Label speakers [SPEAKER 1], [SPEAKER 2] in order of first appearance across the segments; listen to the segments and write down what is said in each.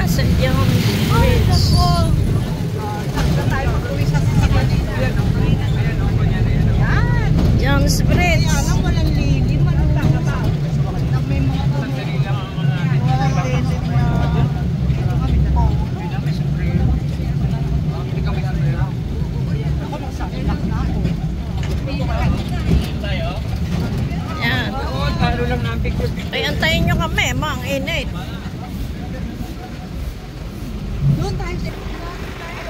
[SPEAKER 1] St. John Bridge. John's Bridge. Yan. Ay, antayin nyo kami, mang init. Doon tayo sa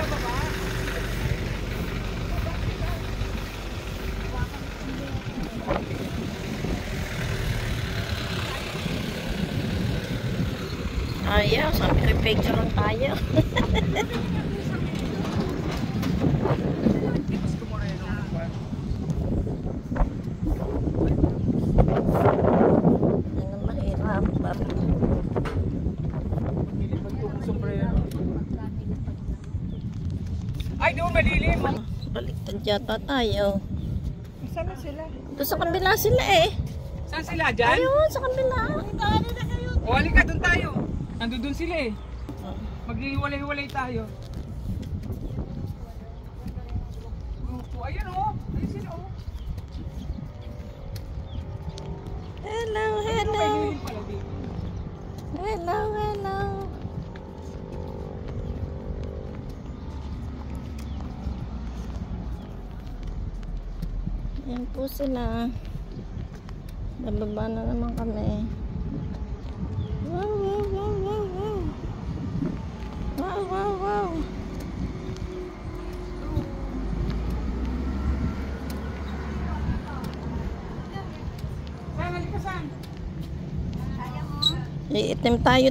[SPEAKER 1] baba. Ayaw, sabi ko picture lang tayo. Ano mahirap ba?
[SPEAKER 2] Ay, doon malilim.
[SPEAKER 1] Baliktad yata tayo.
[SPEAKER 2] Saan na sila?
[SPEAKER 1] Doon sa kabila sila eh.
[SPEAKER 2] Saan sila? Diyan?
[SPEAKER 1] Ayun, sa kabila.
[SPEAKER 2] O, halika doon tayo. Nandun sila eh. Maghihiwalay-hiwalay tayo. Grupo. Ayan o. Ayan sila o.
[SPEAKER 1] Hello, hello. Hello, hello. Ayan po sila. Bababa na naman kami. Wow, wow, wow, wow, wow. Wow, wow, wow.
[SPEAKER 2] Saan? Halika saan?
[SPEAKER 1] Iitim tayo